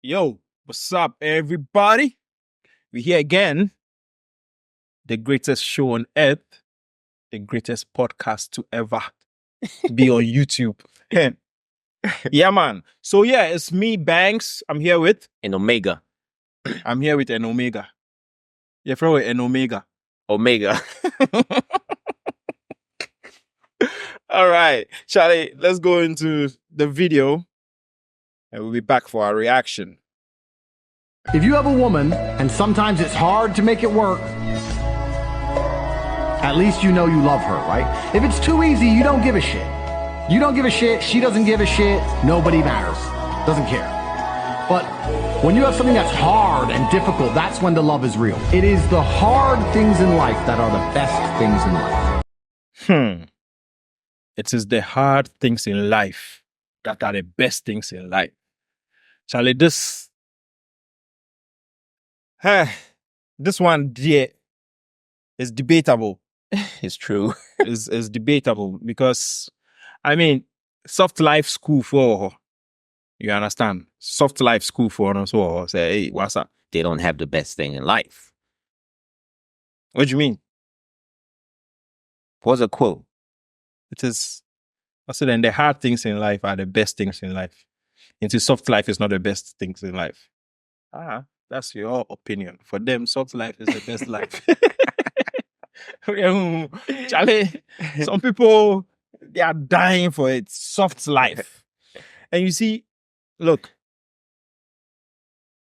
Yo, what's up, everybody? We're here again. The greatest show on earth, the greatest podcast to ever be on YouTube. Yeah, man. So yeah, it's me, Banks. I'm here with An Omega. an Omega. Yeah, throw it an Omega. Omega. All right, Charlie, let's go into the video and we'll be back for our reaction. If you have a woman, and sometimes it's hard to make it work, at least you know you love her, right? If it's too easy, you don't give a shit. You don't give a shit, she doesn't give a shit, nobody matters, doesn't care. But when you have something that's hard and difficult, that's when the love is real. It is the hard things in life that are the best things in life. It is the hard things in life that are the best things in life. Charlie, this one, dear, is debatable. It's true. Is debatable because, I mean, soft life school for, you understand? Soft life school for us all. Say, hey, what's up? They don't have the best thing in life. What do you mean? What's a quote? It is, I said, and the hard things in life are the best things in life. Into soft life is not the best things in life. That's your opinion. For them, soft life is the best life. Charlie, some people, they are dying for it. Soft life. And you see, look.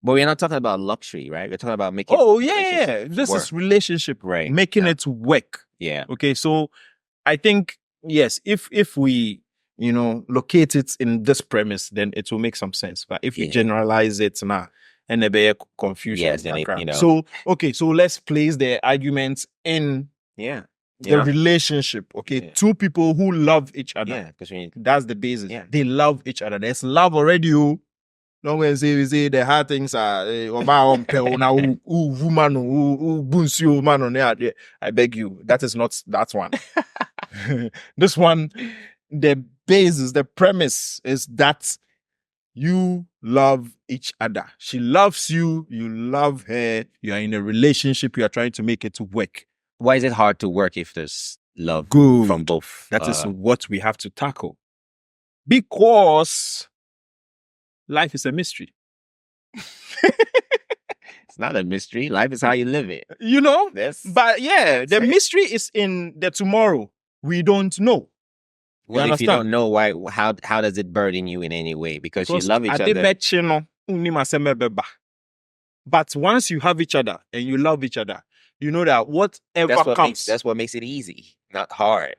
But we're not talking about luxury, right? We're talking about making This work. is relationship, Right. making it work. Yeah. Okay, so I think, yes, if we, locate it in this premise, then it will make some sense. But if you Yeah. generalize it now, and there be confusion. Yes, then it, So, okay, so let's place the arguments in Yeah. the relationship. Okay, Yeah. two people who love each other. Yeah. Because That's the basis. Yeah. They love each other. There's love already. Don't go and say the hard things are woman who bunsu man on there. I beg you. That is not that one. This one, the basis, the premise is that you love each other. She loves you, you love her, you are in a relationship, you are trying to make it work. why is it hard to work if there's love Good. from both? That is what we have to tackle. Because life is a mystery. It's not a mystery. Life is how you live it. You know? That's But yeah, the mystery is in the tomorrow. We don't know. You well, if you understand? don't know why, how does it burden you in any way? Because you love each other. But once you have each other and you love each other, you know that whatever comes. That's what makes it easy, not hard.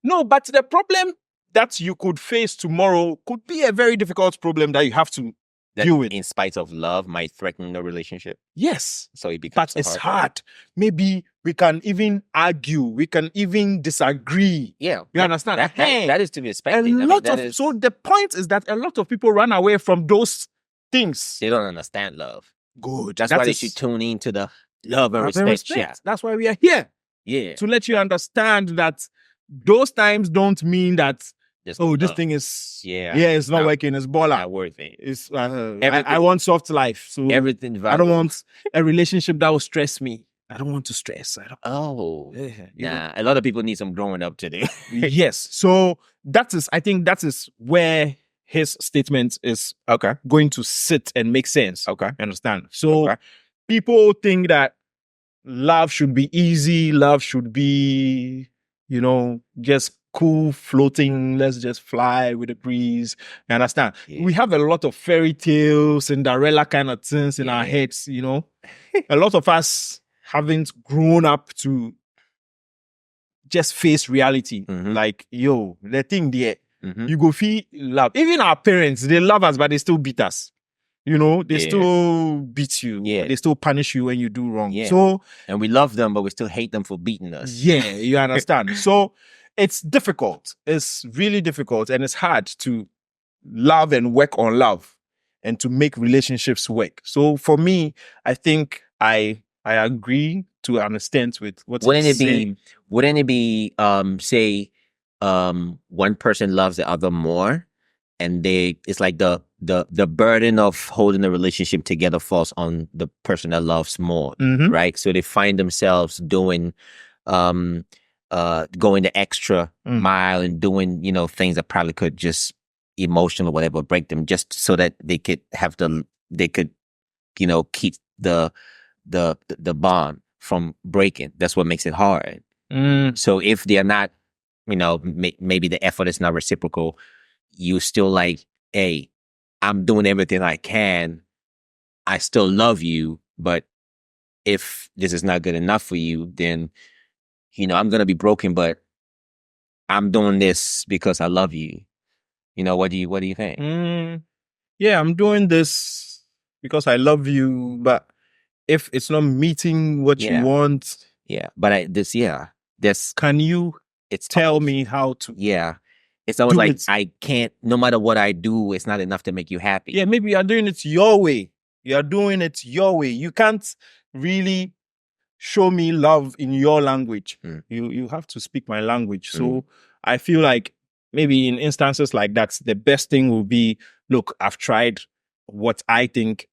No, but the problem that you could face tomorrow could be a very difficult problem that you have to That deal with. in spite of love might threaten the relationship. Yes, So it becomes but it's hard. hard. Maybe we can even argue. We can even disagree. Yeah. You understand? That is to be A expected. lot of so the point is that a lot of people run away from those things. they don't understand love. Good. That's why they should tune into the love and respect. Yeah. That's why we are here. Yeah. To let you understand that those times don't mean that Just this love. thing is Yeah. it's not No. working, it's baller. Not worth it. It's Everything- I want soft life. So Everything I valuable. don't want a relationship that will stress me. I don't want to stress. I don't Oh. you know. Nah. A lot of people need some growing up to do. Yes. So I think that is where his statement is Okay. going to sit and make sense. Okay. You understand? So Okay. people think that love should be easy, love should be, just cool, floating, let's just fly with the breeze. You understand? Yeah. We have a lot of fairy tales, Cinderella kind of things in our Yeah. heads, A lot of us haven't grown up to just face reality. Mhm. Like, the thing there, Mhm. you go feel love. Even our parents, they love us, but they still beat us. They Yeah. still beat you. Yeah. They still punish you when you do wrong. Yeah. So, And we love them, but we still hate them for beating us. yeah, you understand. So, it's difficult. It's really difficult. And it's hard to love and work on love and to make relationships work. So, for me, I think I agree to an extent with what Wouldn't he's it saying. be say one person loves the other more and it's like the burden of holding the relationship together falls on the person that loves more, Mhm. right? So they find themselves doing going the extra Mm. mile and doing, things that probably could just emotional or whatever break them, just so that they could keep the bond from breaking. That's what makes it hard. Mm. So if they're not, maybe the effort is not reciprocal, you still like, hey, I'm doing everything I can. I still love you, but if this is not good enough for you, then, I'm going to be broken, but I'm doing this because I love you. What do you think? Yeah, I'm doing this because I love you, but if it's not meeting what you Yeah. want, Yeah. But this, can you it's tell me how to? Yeah. It's almost Do like it. I can't, no matter what I do, it's not enough to make you happy. Yeah, maybe you're doing it your way. You're doing it your way. You can't really show me love in your language. Mm. You have to speak my language. So Mm. I feel like maybe in instances like that, the best thing will be, look, I've tried what I think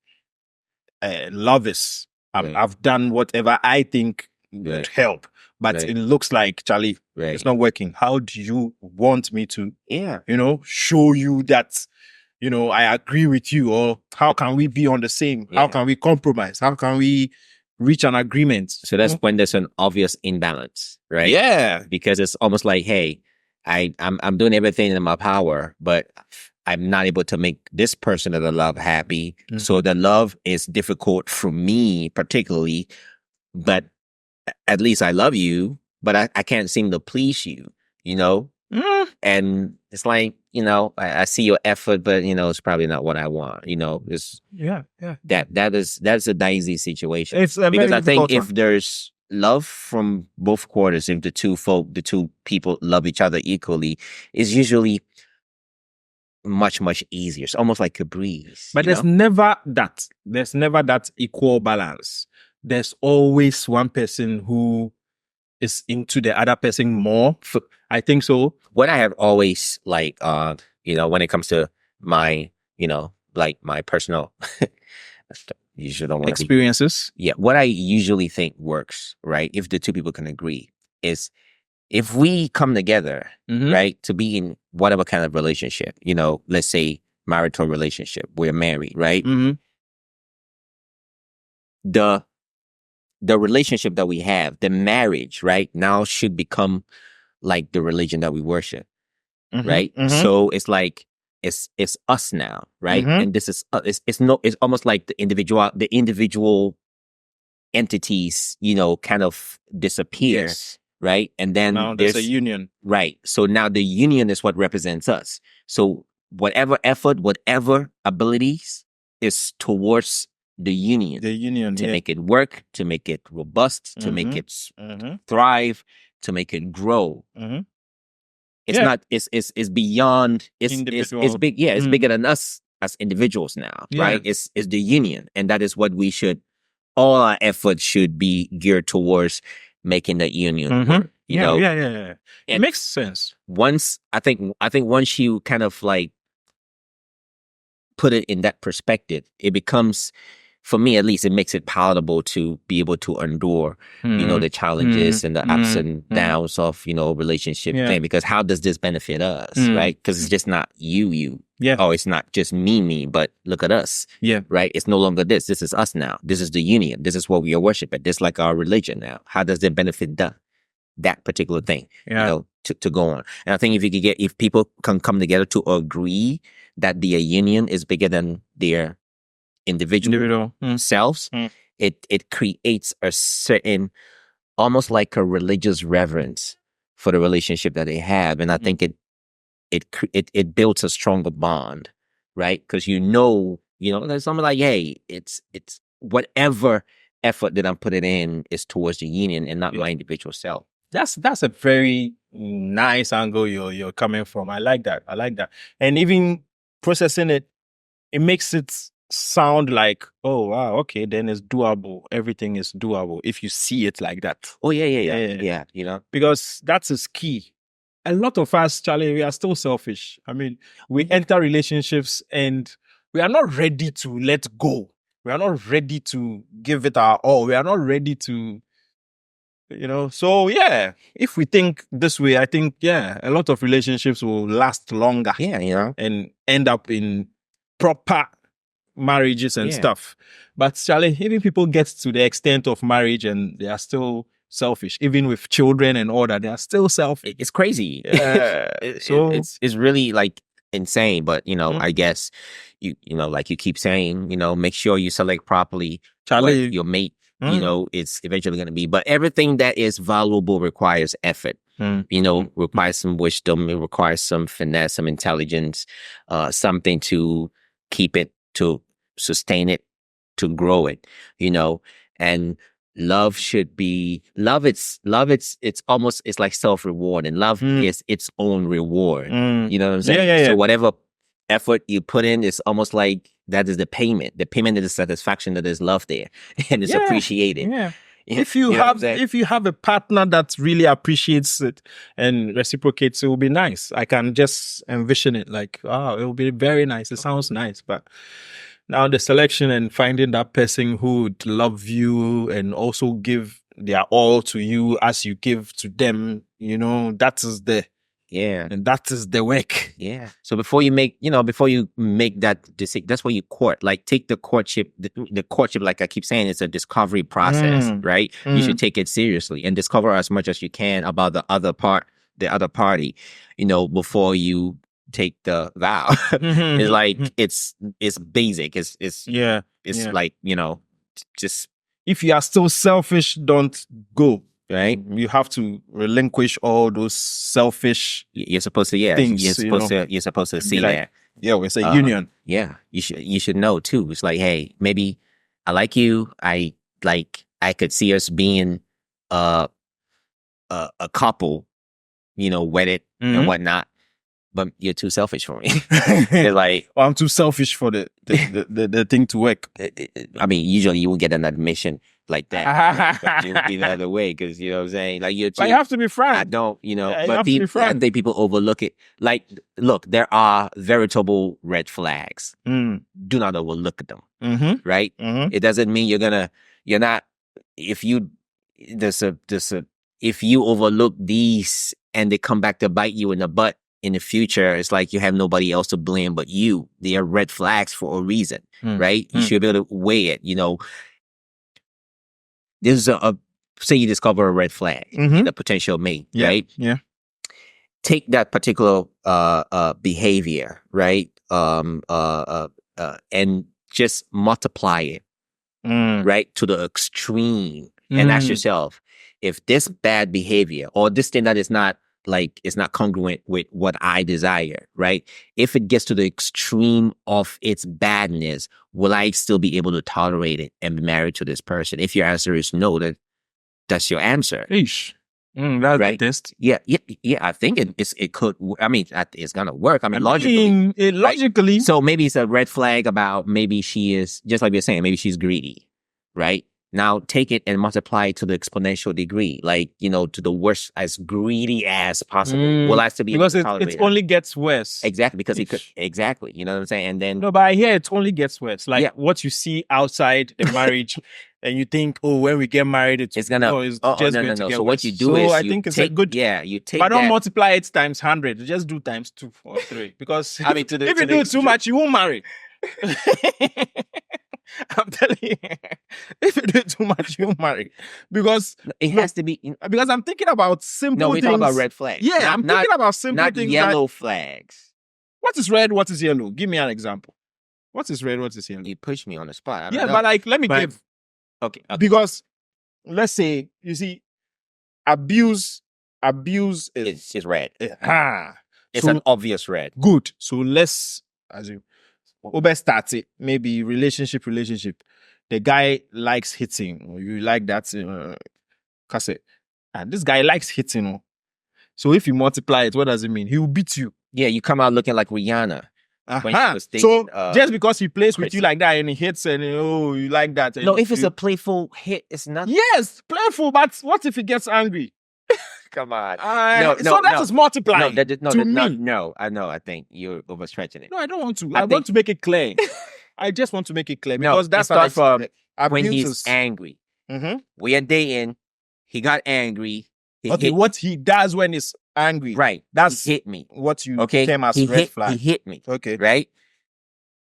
love is. Right. I've done whatever I think Right. would help, but Right. it looks like, Charlie, Right. it's not working. How do you want me to, Yeah. show you that, I agree with you? Or how can we be on the same? How Yeah. can we compromise? How can we reach an agreement? So that's when there's an obvious imbalance, right? Yeah. Because it's almost like, hey, I'm doing everything in my power, but I'm not able to make this person that I love happy. Mhm. So the love is difficult for me, particularly, but at least I love you, but I can't seem to please you, Mm. And it's like, I see your effort, but it's probably not what I want. It's Yeah. Yeah. that's a dicey situation. It's a Because very I think difficult if there's love from both quarters, if the two people love each other equally, it's usually much, much easier. It's almost like a breeze. But you there's know? never that. There's never that equal balance. There's always one person who is into the other person more. I think so. What I have always when it comes to my, like my personal usually don't want to Experiences. what I usually think works, right? If the two people can agree, is if we come together, Mhm. right, to be in whatever kind of relationship, let's say marital relationship, we're married, right? Mhm. The relationship that we have, the marriage, right, now should become like the religion that we worship, Mhm. right? Mhm. So it's like it's us now, right? Mhm. And this is it's almost like the individual entities, kind of disappear, Yes. right? And then Now there's a union. right. So now the union is what represents us. So whatever effort, whatever abilities is towards the union The union. to Yeah. make it work, to make it robust, to make Mhm. it Mhm. thrive, to make it grow. Mhm. It's Yeah. not. It's beyond. It's Individual. big. Yeah, it's Mm. bigger than us as individuals now, Yeah. right? It's the union, and that is what we should. All our efforts should be geared towards making the union Mhm. work. You know, Yeah. It And- makes sense. once I think once you kind of like put it in that perspective, it becomes, for me at least, it makes it palatable to be able to endure, the challenges and the ups and downs of, relationship Yeah. thing. Because how does this benefit us, Mm. right? Because it's just not you. Yeah. Oh, it's not just me, but look at us, Yeah. right? It's no longer this. This is us now. This is the union. This is what we are worshiping. This is like our religion now. How does it benefit that particular thing, Yeah. to go on? And I think if people can come together to agree that their union is bigger than their individual selves, it creates a certain, almost like a religious reverence for the relationship that they have. And I think it builds a stronger bond, right? Because there's something like, hey, it's whatever effort that I'm putting in is towards the union and not my individual self. That's a very nice angle you're coming from. I like that. And even processing it, it makes it sound like, oh wow, okay, then it's doable. Everything is doable if you see it like that. Oh yeah. Because that is key. a lot of us, Charlie, we are still selfish. I mean, we enter relationships and we are not ready to let go. We are not ready to give it our all. We are not ready to, So yeah, if we think this way, I think, a lot of relationships will last longer. Yeah, and end up in proper marriages and stuff. But Charlie, even people get to the extent of marriage and they are still selfish, even with children and all that, they are still selfish. It's crazy. So it's really like insane. But I guess like you keep saying, make sure you select properly, Charlie, what your mate. It's eventually going to be. But everything that is valuable requires effort. Requires some wisdom. It requires some finesse, some intelligence, something to keep it, to sustain it, to grow it. And love should be love. It's almost, it's like self-reward, and love is its own reward. You know what I'm saying? Yeah. So whatever effort you put in is almost like that is the payment. The payment is the satisfaction that there's love there and it's appreciated. Yeah. If you have a partner that really appreciates it and reciprocates, it will be nice. I can just envision it like, it will be very nice. It sounds nice, but now the selection and finding that person who would love you and also give their all to you as you give to them, that is and that is the work. Yeah. So before you make that decision, that's why you court. Like, take the courtship, the courtship, like I keep saying, it's a discovery process, right? You should take it seriously and discover as much as you can about the other party, before you take the vow. It's like, it's basic. It's like, just, if you are still selfish, don't go. Right, you have to relinquish all those selfish. You're supposed to, things, You're supposed to see like, that. Yeah, it's a union. Yeah, you should know too. It's like, hey, maybe I like you. I could see us being a couple, wedded and whatnot. But you're too selfish for me. They're like, I'm too selfish for the thing to work. I mean, usually you will get an admission like that. You will be the other way, because you know what I'm saying. Like, but you have to be frank. I don't, Yeah, but I think people overlook it. Like, look, there are veritable red flags. Do not overlook them. Right? It doesn't mean if you overlook these and they come back to bite you in the butt in the future, it's like you have nobody else to blame but you. They are red flags for a reason, right? You should be able to weigh it. There's say you discover a red flag in a potential mate, right? Yeah. Take that particular behavior, right? And just multiply it, right, to the extreme, and ask yourself, if this bad behavior or this thing that is not congruent with what I desire, right? If it gets to the extreme of its badness, will I still be able to tolerate it and be married to this person? If your answer is no, that's your answer. Eesh. That's right? the test. Yeah. I think it could. I mean, it's gonna work. I mean, logically. Logically. Right? So maybe it's a red flag about, maybe she is, just like you're saying, maybe she's greedy, right? Now take it and multiply it to the exponential degree, like, to the worst, as greedy as possible. Will I still be able to tolerate it only gets worse. Exactly, because it could, exactly, you know what I'm saying? And then, no, but I hear it only gets worse. Like, what you see outside the marriage, and you think, when we get married, it's gonna. No. Get So worse. what you do is, I think it's a good. Yeah, you take. But don't multiply it times 100. Just do times 2 or 3, because if you do it too much, you won't marry. I'm telling you, if you do it too much, you'll marry. Because it has to be. Because I'm thinking about simple things. No, we're talking about red flags. Yeah, I'm thinking about simple things. Not yellow flags. What is red? What is yellow? Give me an example. What is red? What is yellow? You push me on the spot. I don't Yeah, know. but let me give. Okay. Because let's say, you see, abuse is it's red. It's So, an obvious red. good. So let's, as you start it, maybe relationship. The guy likes hitting, or you like that cassette. And this guy likes hitting. So if you multiply it, what does it mean? He will beat you. Yeah, you come out looking like Rihanna. When she was So dating, just because he plays with you like that and he hits and you like that. No, if it's a playful hit, it's not. Yes, playful, but what if he gets angry? Come on. So that is multiplying. I know. I think you're overstretching it. No, I don't want to. I want to make it clear. I just want to make it clear because that's starts from when abuses. he's angry. Mhm. We are dating. He got angry. What he does when he's angry. Right. That's he hit me. what you Okay. came as He red flag. He hit me. Okay. Right.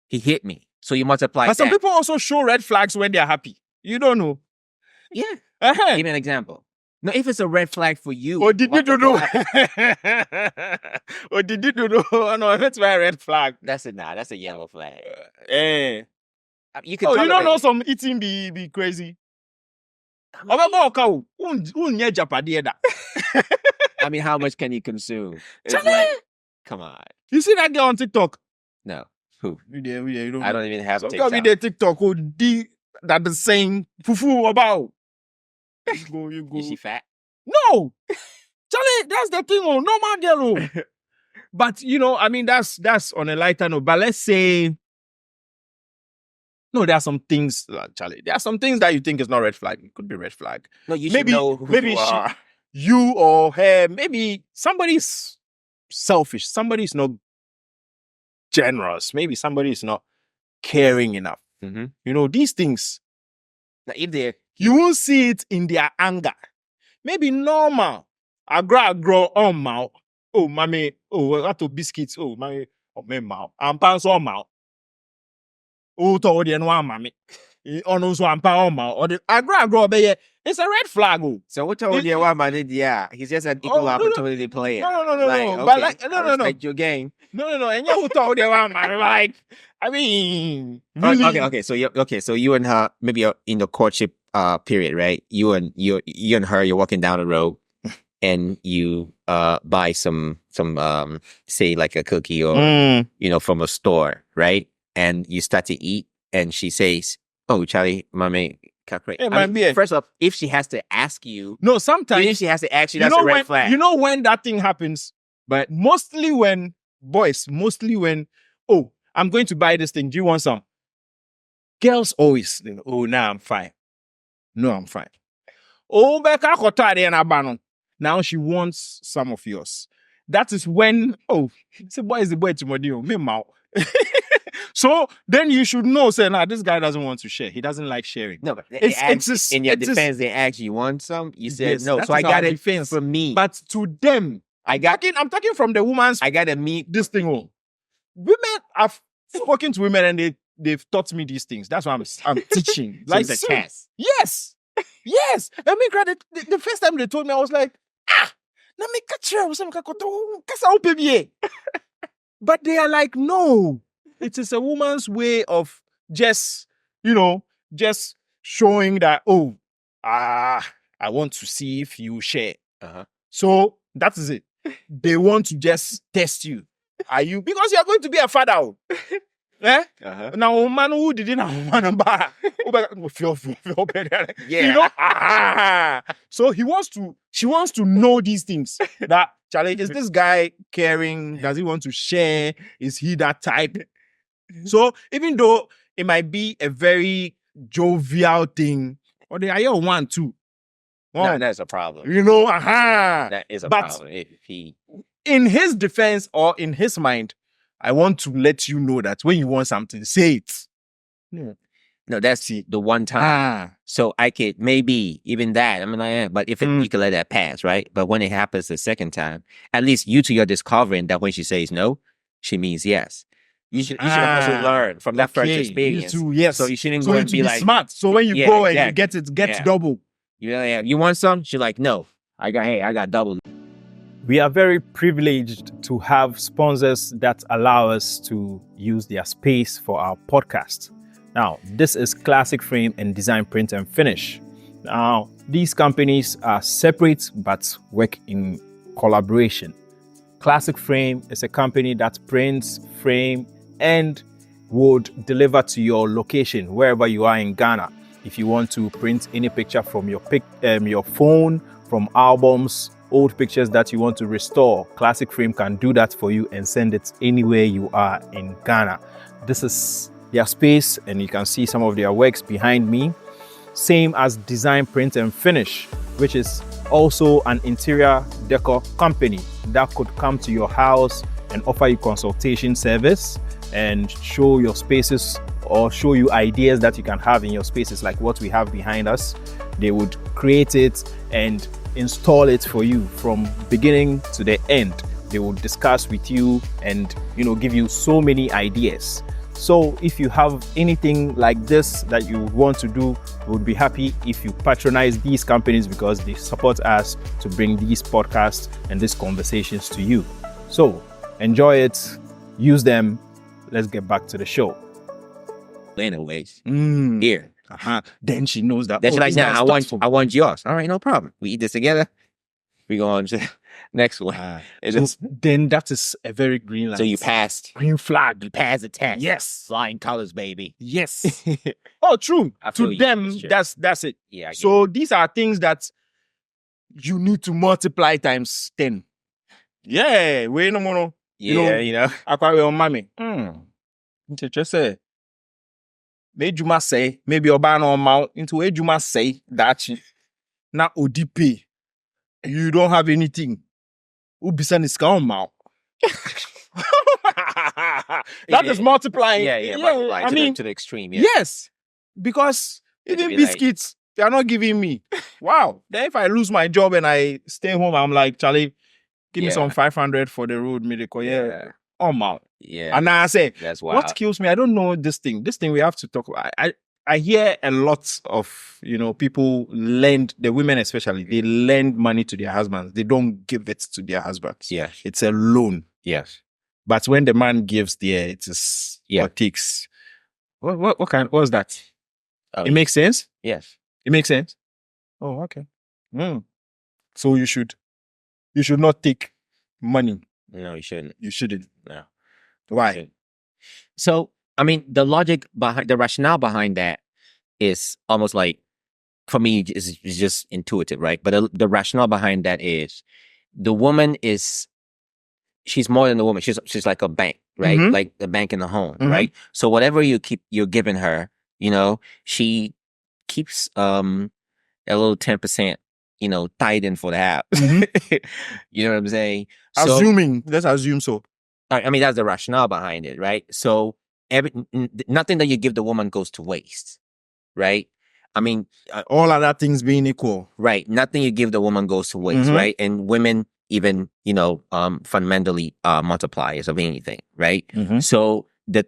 He hit me. So you multiply. But some that. people also show red flags when they're happy. You don't know. Yeah. Uh-huh. Give me an example. No, if it's a red flag for you. Or did you know? Or did you know? Oh, no, that's my red flag. That's a yellow flag. You can. Oh, you don't tolerate know it. some eating be crazy. I mean, how much can you consume? It's Charlie! like, come on. You see that girl on TikTok? No. Who? You I don't even have Some TikTok. girl be there TikTok that is saying fufu about. You go. Is she fat? No, Charlie, that's the thing. Oh, normal girl. Oh. But I mean, that's on a lighter note. But let's say, no, there are some things, Charlie. There are some things that you think is not red flag. It could be red flag. No, you should know who you are. You or her, maybe somebody's selfish. Somebody's not generous. Maybe somebody is not caring enough. Mm-hmm. These things. Now, if they're You won't see it in their anger. Maybe normal. Agro on mouth. Oh, mommy. Oh, I to biscuits. Oh, mommy. Oh, me mouth. I'm pants on mouth. Oh, to the one mommy. On also I'm on mouth. Or the agro be. It's a red flag. Oh. so what told you what man? Yeah, he's just an equal opportunity player. No. Okay, But I no. respect your game. No. And you told the one man like. I mean, really? Okay. So you and her maybe you're in the courtship period, right? You and her, you're walking down the road, and you buy some say like a cookie or from a store, right? And you start to eat, and she says, "Oh, Charlie, mommy, Hey, first off, if she has to ask you, No, sometimes if she has to ask you, that's a red flag. You know when that thing happens, but mostly when I'm going to buy this thing. Do you want some? Girls always, oh, nah, I'm fine. No, I'm fine. Oh, Becca Kotari and Abanon. Now she wants some of yours. That is when, it's a boy is the boy to me mouth. So then you should know, say, this guy doesn't want to share. He doesn't like sharing. No, but in your defense, they ask you want some. You said Yes, no, that so is I got our it defense. for me. But to them, I'm talking from the woman's. I got to meet. This thing. Women, I've spoken to women and they've taught me these things. That's why I'm teaching. So it's a test. Yes. I mean, the first time they told me, I was like, na me catch you. But they are like, no, it is a woman's way of just showing that, I want to see if you share. So that is it. They want to just test you. Are you, because you are going to be a father. Eh? Now, man who didn't have one bar. Yeah. So she wants to know these things. That, Charlie, is this guy caring? Does he want to share? Is he that type? So even though it might be a very jovial thing, or they are 1, 2. No, that's a problem. That is a problem. If he, in his defense or in his mind, I want to let you know that when you want something, say it. No, that's the one time. So I could maybe even that. I mean, but if you can let that pass, right? But when it happens the second time, at least you two are discovering that when she says no, she means yes. You should also learn from that first experience. Yes. So you shouldn't go and be like smart. So when you go and you get it, double. You want some? She's like, no. I got double. We are very privileged to have sponsors that allow us to use their space for our podcast. Now, this is Classic Frame and Design Print and Finish. Now, these companies are separate but work in collaboration. Classic Frame is a company that prints, frame, and would deliver to your location wherever you are in Ghana. If you want to print any picture from your phone, from albums, old pictures that you want to restore, Classic Frame can do that for you and send it anywhere you are in Ghana. This is their space, and you can see some of their works behind me. Same as Design Print and Finish, which is also an interior decor company that could come to your house and offer you consultation service and show your spaces or show you ideas that you can have in your spaces, like what we have behind us. They would create it and install it for you from beginning to the end. They will discuss with you and give you so many ideas. So if you have anything like this that you want to do, we would be happy if you patronize these companies because they support us to bring these podcasts and these conversations to you. So enjoy it, use them. Let's get back to the show. Anyways, Mm. here. Then she knows that. That's like, this now guy starts I want yours. All right, no problem. We eat this together. We go on to the next one. It's so just- then that is a very green light. so you passed. green flag. You passed the test. Yes. Flying colors, baby. Yes. Oh, true. I feel To you. them, It's true. that's it. Yeah. I get it. So these are things that you need to multiply times 10. Yeah, we no more. yeah, you know. Akwa we on mommy. Just say. Maybe you must say, maybe oba no mount into where you must say that na ODP. You don't have anything. Ubisan is count mount. That is multiplying. I mean, to the extreme. Yeah. yes, because It even be like- biscuits they are not giving me. Wow. Then if I lose my job and I stay home, I'm like, Charlie, give me Yeah. some 500 for the road miracle. Yeah, oh my. Yeah. And now I say, That's wild. what kills me? I don't know this thing. This thing we have to talk about. I hear a lot of people lend, the women especially, they lend money to their husbands. They don't give it to their husbands. Yes. It's a loan. Yes. But when the man gives there, it is Yeah. or takes. What's that? Oh, It makes sense? yes. It makes sense. Oh, okay. So you should not take money. No, you shouldn't. You shouldn't. No. Why? Shouldn't. So, I mean, the logic behind the rationale behind that is almost like, for me, is just intuitive, right? But the rationale behind that is the woman she's more than a woman. She's like a bank, right? Mhm. Like the bank in the home, Mhm. right? So whatever you're giving her, she keeps a little 10%, tied in for the house. You know what I'm saying? So, Let's assume so. I mean, that's the rationale behind it, right? So nothing that you give the woman goes to waste, right? I mean, All other things being equal. right. Nothing you give the woman goes to waste, Mhm. right? And women even, fundamentally multipliers of anything, right? So the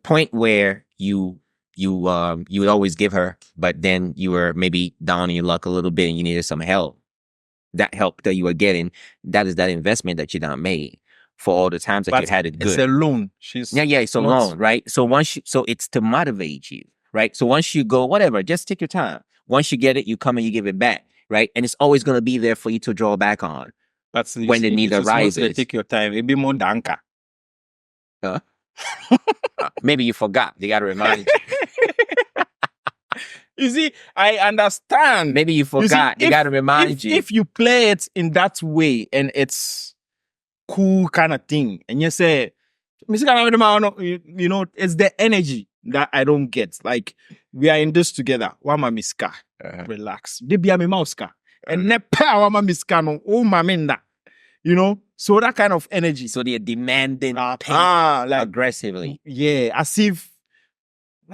point where you would always give her, but then you were maybe down in your luck a little bit and you needed some help. That help that you were getting, that is that investment that you done made for all the times that But you had it It's good. a loan. Yeah, it's a not- loan, right? So so it's to motivate you, right? So once you go, whatever, just take your time. Once you get it, you come and you give it back, right? And it's always going to be there for you to draw back on. But when the need arises. Take your time. It be more danka. Maybe you forgot. They got to remind you. You see, I understand. Maybe you You see, forgot. They got to remind you. If you play it in that way and it's cool kind of thing, and you say, it's the energy that I don't get. Like, we are in this together. Wama miska. Relax. They be a me mauska. And ne pa wama miska no. Oh, maminda. So that kind of energy. So they're demanding pay like, aggressively. yeah, as if,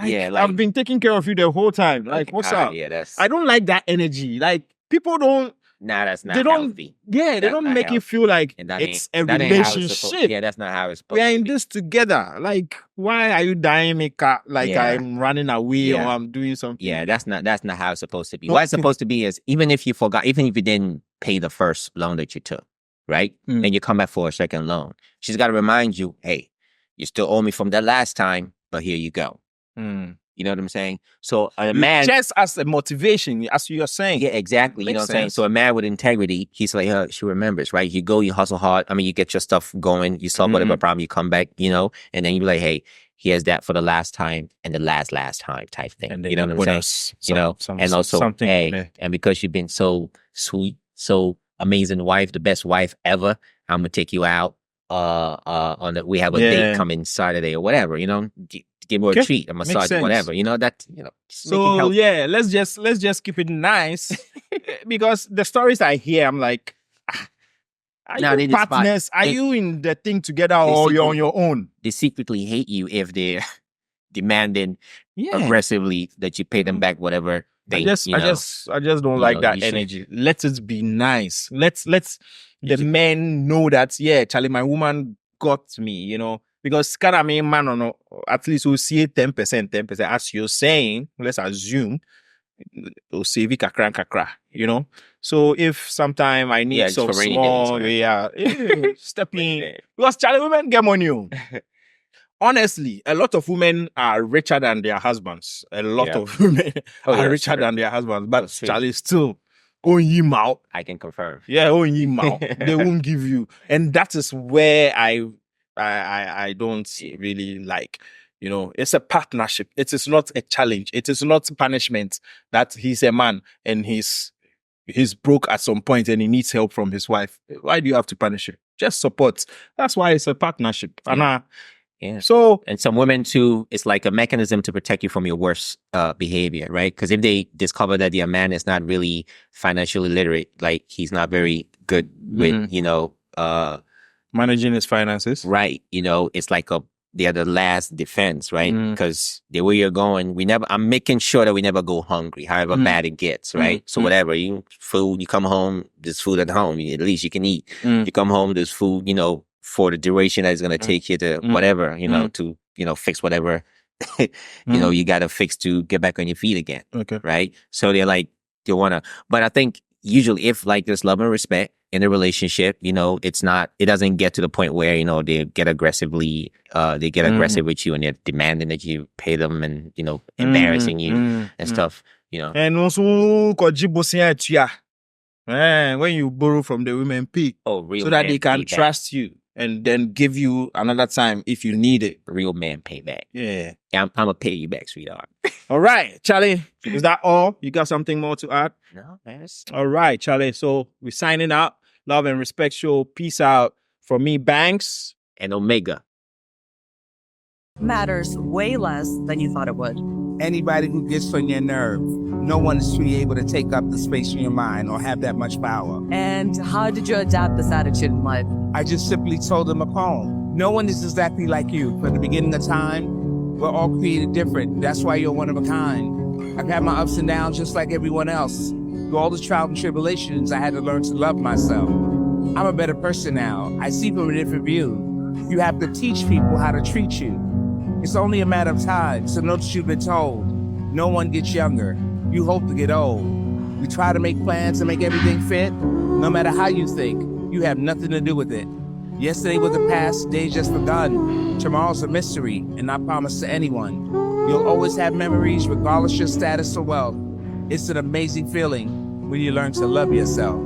Yeah, I've been taking care of you the whole time. Like, what's up? Yeah, that's I don't like that energy. Like, people don't, that's not they don't- healthy. they That's don't not make you healthy. feel like And that it's ain't- a that ain't how it's supposed- relationship. Yeah, that's not how it's supposed We are to in be. this together. Like, why are you dying me cat like Yeah. I'm running away Yeah. or I'm doing something? Yeah, that's not how it's supposed to be. No. What it's supposed to be is even if you forgot, even if you didn't pay the first loan that you took, right? Mm. And you come back for a second loan, she's got to remind you, hey, you still owe me from that last time, but here you go. You know what I'm saying? So a man, just as a motivation, as you're saying. yeah, exactly. You Makes know what I'm saying? sense. So a man with integrity, he's like, she remembers, right? You go, you hustle hard. I mean, you get your stuff going, you solve whatever problem, you come back, and then you be like, hey, here's that for the last time and the last time type thing. And then You know what I'm saying? And also, something. hey, and because you've been so sweet, so amazing wife, the best wife ever, I'm gonna take you out on we have a Yeah. date coming Saturday or whatever, give her Okay. a treat, a Makes massage, sense. whatever, that, just make it So healthy. yeah, let's just keep it nice because the stories I hear, I'm like, are Nah, you they just partners? Are they- you in the thing together or secretly- you're on your own? They secretly hate you if they're demanding Yeah. aggressively that you pay them back whatever they, I just don't like that you should- energy. Let it be nice. Let's the men know that, yeah, Charlie, my woman got me, because kind of me man or at least we'll see 10%, as you're saying, let's assume we'll save it kakra, So if sometime I need Yeah, just some for rainy small, days, step in, because Charlie, women get money. Honestly, a lot of women are richer than their husbands. A lot Yeah. of women Oh, yeah, are that's richer true. than their husbands. But That's true. Charlie still own him out. I can confirm. Yeah, own him out. They won't give you. And that is where I don't really like. It's a partnership. It is not a challenge. It is not punishment that he's a man and he's broke at some point and he needs help from his wife. Why do you have to punish him? Just support. That's why it's a partnership. Yeah. So And some women too, it's like a mechanism to protect you from your worst behavior, right? Because if they discover that their man is not really financially literate, like he's not very good with, managing his finances. right, it's like they're the last defense, right? Mm. Because the way you're going, I'm making sure that we never go hungry, however Mm. bad it gets, right? So Mm. whatever, you come home, there's food at home, at least you can eat. Mm. You come home, there's food, for the duration that it's going to take you to whatever, to, fix whatever, you got to fix to get back on your feet again. Okay. Right. So they want to, but I think usually if like there's love and respect in a relationship, it doesn't get to the point where, they get aggressive with you and they're demanding that you pay them and, embarrassing you and stuff, And also, when you borrow from the women, pay Oh, real so that man they can payback. trust you and then give you another time if you need it. Real man payback. Yeah. I'm going to pay you back, sweetheart. All right, Charlie. Is that all? You got something more to add? No, man. It's- All right, Charlie. So we're signing out. Love and Respect Show. Peace out. From me, Banks. And Omega. Matters way less than you thought it would. Anybody who gets on your nerve, no one is truly able to take up the space in your mind or have that much power. And how did you adapt this attitude in life? I just simply told them a poem. No one is exactly like you. From the beginning of time, we're all created different. That's why you're one of a kind. I've had my ups and downs just like everyone else. Through all the trials and tribulations, I had to learn to love myself. I'm a better person now. I see from a different view. You have to teach people how to treat you. It's only a matter of time, so know that you've been told. No one gets younger. You hope to get old. We try to make plans and make everything fit. No matter how you think, you have nothing to do with it. Yesterday was the past, today's just begun. Tomorrow's a mystery, and not promised to anyone. You'll always have memories regardless of your status or wealth. It's an amazing feeling when you learn to love yourself.